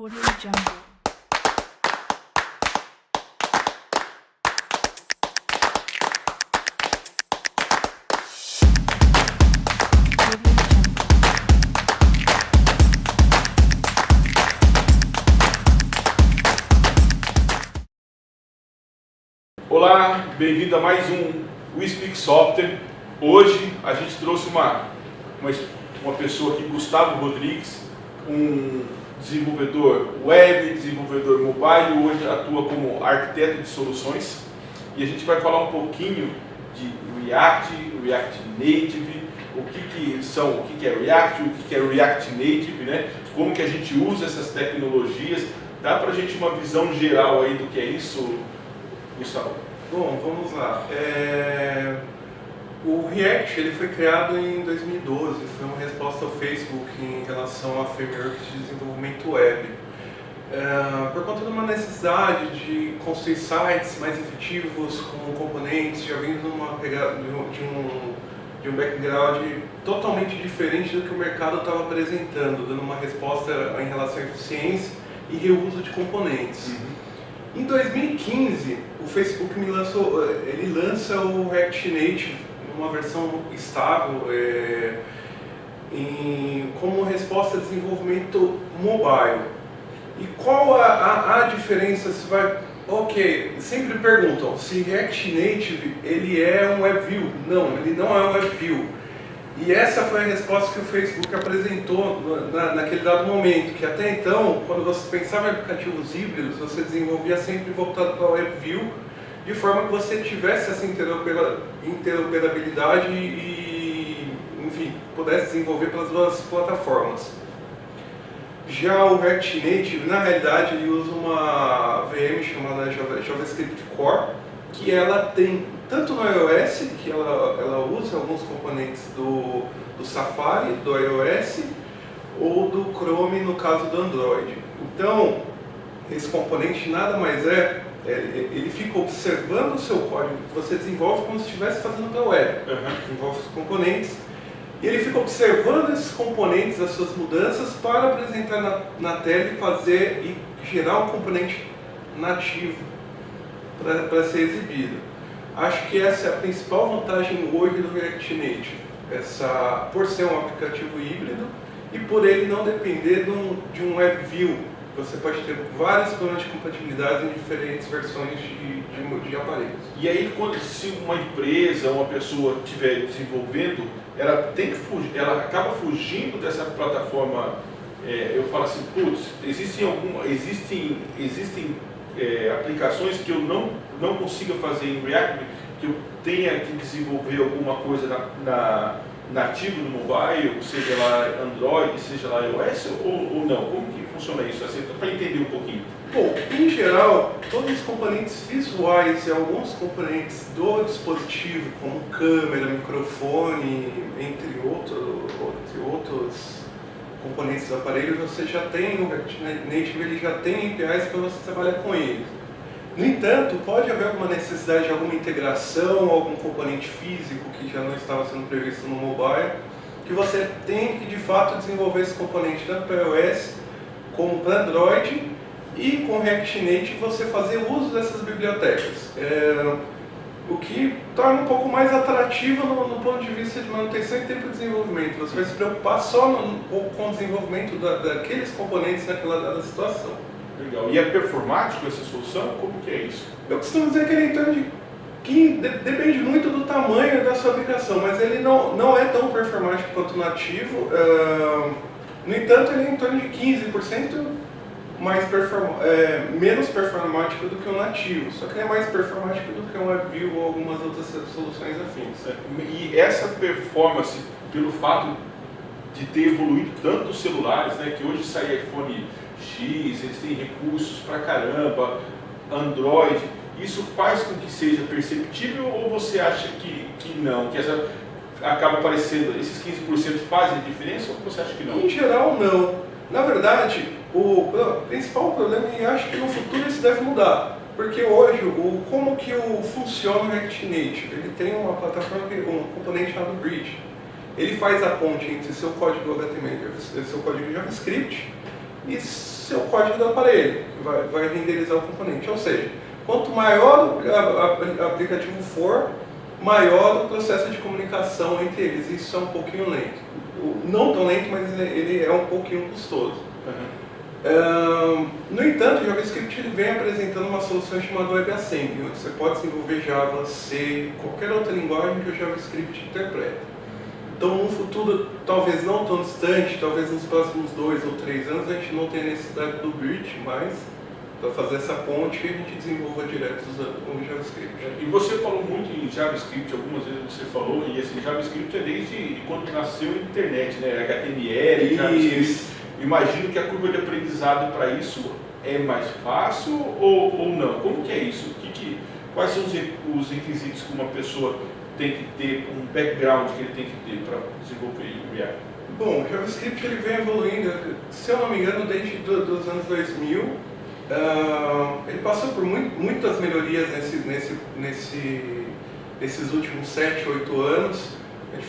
Audio Jungle. Audio Jungle. Olá, bem-vindo a mais um WeSpeak Software. Hoje a gente trouxe uma pessoa aqui, Gustavo Rodrigues, um desenvolvedor web, desenvolvedor mobile, hoje atua como arquiteto de soluções e a gente vai falar um pouquinho de React, React Native, o que é React, o que é React Native, né? Como que a gente usa essas tecnologias, dá pra gente uma visão geral aí do que é isso, Gustavo? Bom, vamos lá. O React ele foi criado em 2012, foi uma resposta ao Facebook em relação a frameworks de desenvolvimento web. Por conta de uma necessidade de construir sites mais efetivos com componentes, já vindo de um background totalmente diferente do que o mercado estava apresentando, dando uma resposta em relação à eficiência e reuso de componentes. Em 2015, o Facebook lança o React Native, uma versão estável, como resposta a desenvolvimento mobile. E qual a diferença? Ok, sempre perguntam se React Native ele é um WebView. Não, ele não é um WebView. E essa foi a resposta que o Facebook apresentou naquele dado momento, que até então, quando você pensava em aplicativos híbridos, você desenvolvia sempre voltado para o WebView, de forma que você tivesse essa interoperabilidade e, enfim, pudesse desenvolver pelas duas plataformas. Já o React Native, na realidade, ele usa uma VM chamada JavaScript Core, que ela tem tanto no iOS, que ela usa alguns componentes do Safari, do iOS, ou do Chrome no caso do Android. Então, esse componente nada mais ele fica observando o seu código que você desenvolve como se estivesse fazendo para a web. Desenvolve os componentes e ele fica observando esses componentes, as suas mudanças, para apresentar na tela e gerar um componente nativo para ser exibido. Acho que essa é a principal vantagem hoje do React Native, por ser um aplicativo híbrido e por ele não depender de um WebView. Você pode ter vários problemas de compatibilidade em diferentes versões de aparelhos. E aí, se uma empresa, uma pessoa estiver desenvolvendo, ela acaba fugindo dessa plataforma. Eu falo assim, putz, existem aplicações que eu não consiga fazer em React, que eu tenha que desenvolver alguma coisa nativo no mobile, seja lá Android, seja lá iOS, ou não? Como que funciona isso? Assim, para entender um pouquinho. Bom, em geral, todos os componentes visuais e alguns componentes do dispositivo, como câmera, microfone, entre outros componentes do aparelho, você já tem, o React Native ele já tem APIs para você trabalhar com ele. No entanto, pode haver alguma necessidade de alguma integração, algum componente físico que já não estava sendo previsto no mobile, que você tem que de fato desenvolver esse componente tanto para iOS como para Android, e com React Native você fazer uso dessas bibliotecas. O que torna um pouco mais atrativo no ponto de vista de manutenção e tempo de desenvolvimento. Você vai se preocupar só com o desenvolvimento daqueles componentes naquela dada situação. Legal. E é performático essa solução? Como que é isso? Eu costumo dizer que ele é em torno que depende muito do tamanho da sua aplicação, mas ele não é tão performático quanto o nativo. No entanto, ele é em torno de 15% menos performático do que o nativo, só que ele é mais performático do que um WebView ou algumas outras soluções afins. E essa performance, pelo fato de ter evoluído tanto os celulares, né, que hoje sai iPhone X, eles têm recursos pra caramba, Android, isso faz com que seja perceptível, ou você acha que não, que acaba aparecendo, esses 15% fazem diferença, ou você acha que não? Em geral, não. Na verdade, o principal problema, e acho que no futuro isso deve mudar, porque hoje, como que funciona o React Native? Ele tem uma plataforma, um componente chamado Bridge. Ele faz a ponte entre seu código HTML e seu código JavaScript, e seu código do aparelho, que vai renderizar o componente. Ou seja, quanto maior o aplicativo for, maior o processo de comunicação entre eles. Isso é um pouquinho lento. Não tão lento, mas ele é um pouquinho custoso. No entanto, o JavaScript ele vem apresentando uma solução chamada WebAssembly, onde você pode desenvolver Java, C, qualquer outra linguagem que o JavaScript interpreta. Então, no futuro, talvez não tão distante, talvez nos próximos 2 ou 3 anos, a gente não tenha necessidade do Bridge, mas para fazer essa ponte, a gente desenvolva direto usando o JavaScript. E você falou muito em JavaScript, algumas vezes você falou, e assim, JavaScript é desde quando nasceu a internet, né? HTML, JavaScript. Imagino que a curva de aprendizado para isso é mais fácil ou não? Como que é isso? Quais são os requisitos que uma pessoa tem que ter, um background que ele tem que ter para desenvolver em React? Bom, o JavaScript ele vem evoluindo, se eu não me engano, desde os anos 2000. Ele passou por muitas melhorias nesses últimos 7, 8 anos. A gente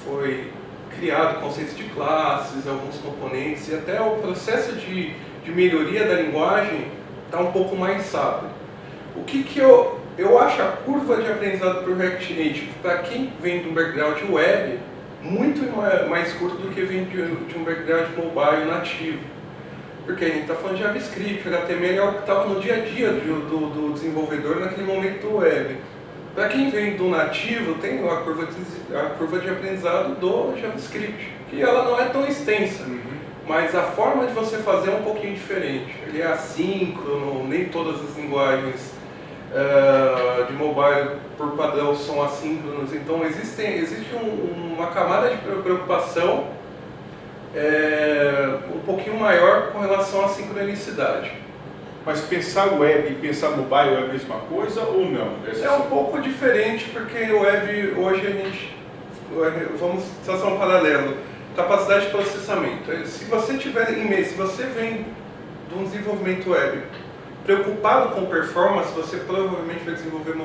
foi criado conceitos de classes, alguns componentes, e até o processo de melhoria da linguagem está um pouco mais rápido. O que eu acho a curva de aprendizado para o React Native, para quem vem de um background web, muito mais curto do que vem de um background mobile nativo. Porque a gente está falando de JavaScript, HTML é o que estava no dia a dia do desenvolvedor naquele momento do web. Para quem vem do nativo, tem a curva de aprendizado do JavaScript, que ela não é tão extensa, mas a forma de você fazer é um pouquinho diferente. Ele é assíncrono, nem todas as linguagens de mobile por padrão são assíncronos, então existe uma camada de preocupação um pouquinho maior com relação à sincronicidade. Mas pensar web e pensar mobile é a mesma coisa ou não? É um pouco diferente, porque o web hoje vamos traçar um paralelo, capacidade de processamento. Se você vem de um desenvolvimento web preocupado com performance, você provavelmente vai desenvolver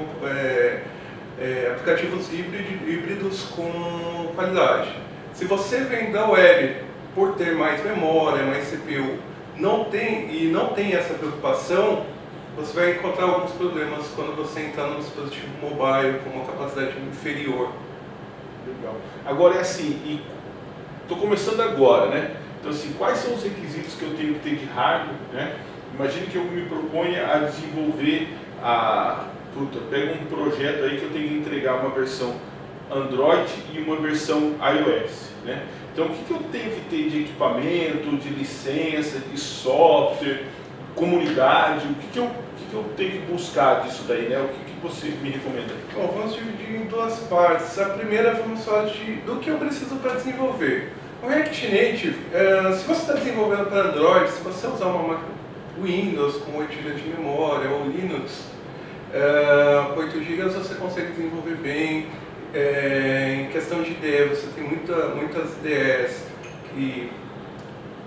aplicativos híbridos com qualidade. Se você vem da web por ter mais memória, mais CPU, não tem essa preocupação, você vai encontrar alguns problemas quando você entrar no dispositivo mobile com uma capacidade inferior. Legal. Agora é assim, estou começando agora, né? Então assim, quais são os requisitos que eu tenho que ter de hardware, né? Imagine que eu me proponha a desenvolver pega um projeto aí que eu tenho que entregar uma versão Android e uma versão iOS, né? Então, o que eu tenho que ter de equipamento, de licença, de software, comunidade? O que eu tenho que buscar disso daí, né? O que você me recomenda? Bom, vamos dividir em duas partes. A primeira, vamos falar do que eu preciso para desenvolver. O React Native, se você está desenvolvendo para Android, se você usar uma máquina Windows com 8 GB de memória ou Linux, com 8 GB você consegue desenvolver bem. Em questão de IDE, você tem muitas IDEs que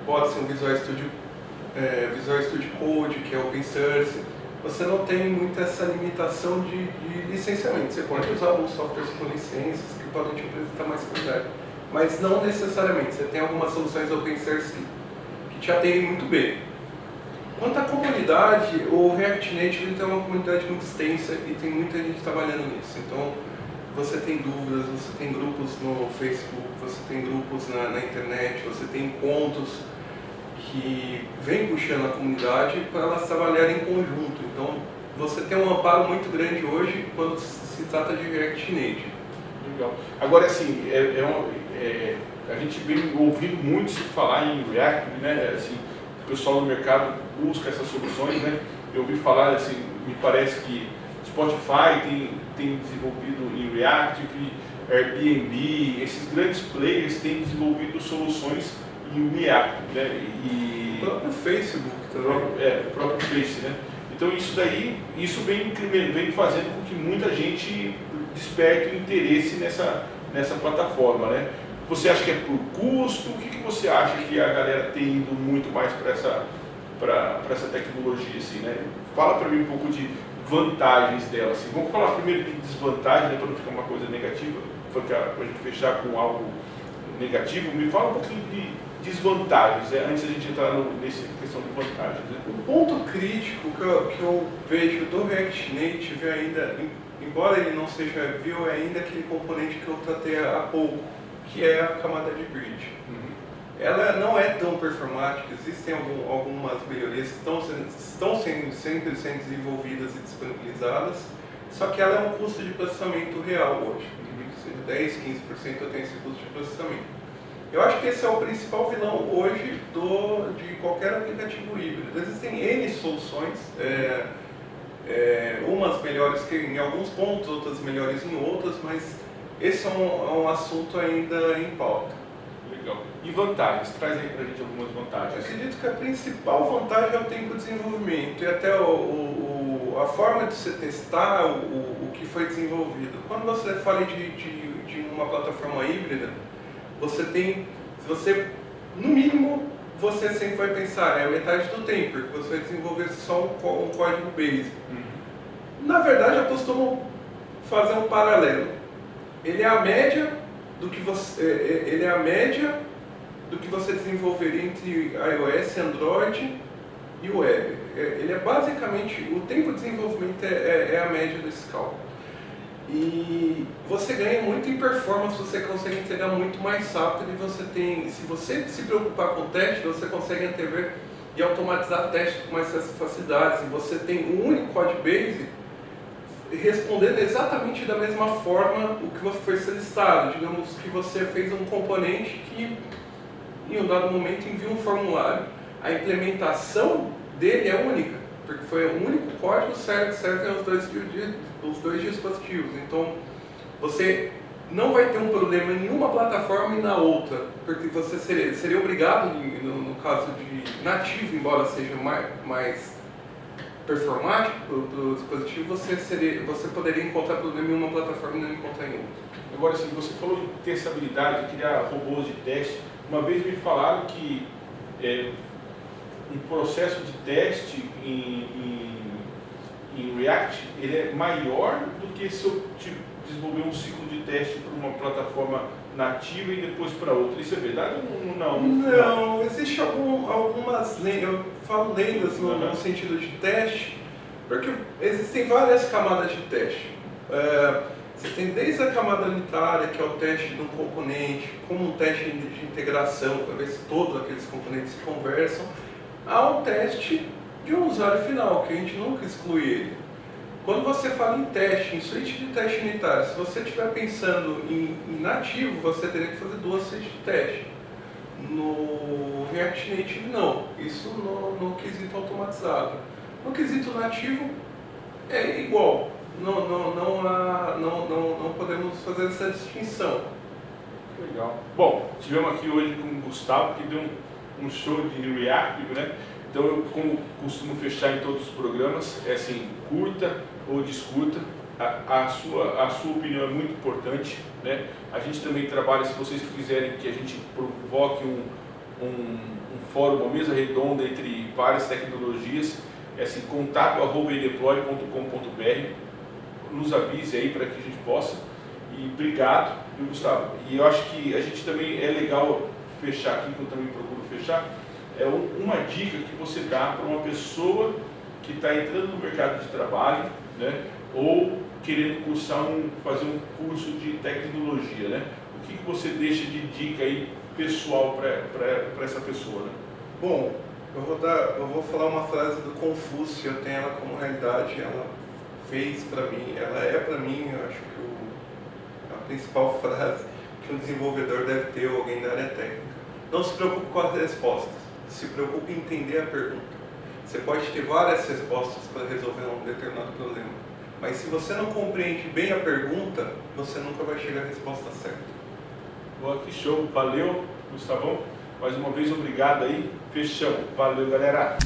pode ser um Visual Studio Code, que é open source. Você não tem muito essa limitação de licenciamento. Você pode usar alguns softwares com licenças que podem te apresentar mais qualidade, mas não necessariamente. Você tem algumas soluções open source que te atendem muito bem. Quanto à comunidade, o React Native tem uma comunidade muito extensa e tem muita gente trabalhando nisso. Então, você tem dúvidas, você tem grupos no Facebook, você tem grupos na internet, você tem encontros que vêm puxando a comunidade para elas trabalharem em conjunto. Então, você tem um amparo muito grande hoje quando se trata de React Native. Legal. Agora, assim, a gente vem ouvindo muito se falar em React, né? Assim, o pessoal no mercado busca essas soluções, né? Eu ouvi falar, assim, me parece que Spotify tem desenvolvido em React, Airbnb, esses grandes players têm desenvolvido soluções em React, né? O próprio Facebook também. O próprio Face, né? Então isso vem fazendo com que muita gente desperte o interesse nessa plataforma, né? Você acha que é por custo? O que você acha que a galera tem ido muito mais para essa tecnologia, assim, né? Fala para mim um pouco de vantagens dela, assim. Vamos falar primeiro de desvantagem, né, para não ficar uma coisa negativa, para a gente fechar com algo negativo. Me fala um pouquinho de desvantagens, antes da gente entrar nessa questão de vantagens. Né? O ponto crítico que eu vejo do React Native ainda, embora ele não seja view, é ainda aquele componente que eu tratei há pouco, que é a camada de grid. Ela não é tão performática, existem algumas melhorias que estão sempre sendo desenvolvidas e disponibilizadas, só que ela é um custo de processamento real hoje. Seja 10, 15% eu tenho esse custo de processamento. Eu acho que esse é o principal vilão hoje de qualquer aplicativo híbrido. Existem N soluções, umas melhores que em alguns pontos, outras melhores em outras, mas esse é um assunto ainda em pauta. Legal. E vantagens? Traz aí pra gente algumas Eu vantagens. acredito que a principal vantagem é o tempo de desenvolvimento e até a forma de você testar o que foi desenvolvido. Quando você fala de uma plataforma híbrida, no mínimo, você sempre vai pensar, é metade do tempo, porque você vai desenvolver só um código base. Na verdade, eu costumo fazer um paralelo. Ele é a média do que você desenvolveria entre iOS, Android e web. Ele é basicamente, o tempo de desenvolvimento é a média desse cálculo. E você ganha muito em performance, você consegue entregar muito mais rápido e se você se preocupar com o teste, você consegue antever e automatizar testes com mais facilidade. Se você tem um único code base, respondendo exatamente da mesma forma o que foi solicitado. Digamos que você fez um componente que em um dado momento envia um formulário. A implementação dele é única, porque foi o único código que serve aos dois dispositivos. Então, você não vai ter um problema em uma plataforma e na outra, porque você seria obrigado, no caso de nativo, embora seja mais performático do dispositivo, você poderia encontrar problema em uma plataforma e não encontrar em outra. Agora, assim, você falou de testabilidade, de criar robôs de teste. Uma vez me falaram que um processo de teste em React ele é maior do que se eu desenvolver um ciclo de teste para uma plataforma nativa e depois para outra. Isso é verdade ou não? Não, existe algumas lendas, eu falo lendas no sentido de teste, porque existem várias camadas de teste. Você tem desde a camada unitária, que é o teste de um componente, como um teste de integração, para ver se todos aqueles componentes se conversam, há um teste de um usuário final, que a gente nunca exclui ele. Quando você fala em teste, em suíte de teste unitário, se você estiver pensando em nativo, você teria que fazer 2 suítes de teste. No React Native, não. Isso no quesito automatizado. No quesito nativo, é igual. Não podemos fazer essa distinção. Legal. Bom, estivemos aqui hoje com o Gustavo, que deu um show de React, né? Então, eu, como costumo fechar em todos os programas, é assim, curta ou descurta, a sua opinião é muito importante, né? A gente também trabalha, se vocês quiserem que a gente provoque um fórum, uma mesa redonda entre várias tecnologias, é assim, contato@edeploy.com.br, nos avise aí para que a gente possa. E obrigado, viu, Gustavo? E eu acho que a gente também é legal fechar aqui, que eu também procuro fechar, uma dica que você dá para uma pessoa que está entrando no mercado de trabalho, né, ou querendo fazer um curso de tecnologia, né? O que você deixa de dica aí pessoal para essa pessoa, né? Bom, eu vou falar uma frase do Confúcio, eu tenho ela como realidade, ela fez para mim, ela é para mim, eu acho que a principal frase que um desenvolvedor deve ter, ou alguém da área técnica. Não se preocupe com as respostas, se preocupe em entender a pergunta. Você pode ter várias respostas para resolver um determinado problema, mas se você não compreende bem a pergunta, você nunca vai chegar à resposta certa. Boa, que show, valeu, Gustavão. Mais uma vez, obrigado aí, fechamos. Valeu, galera.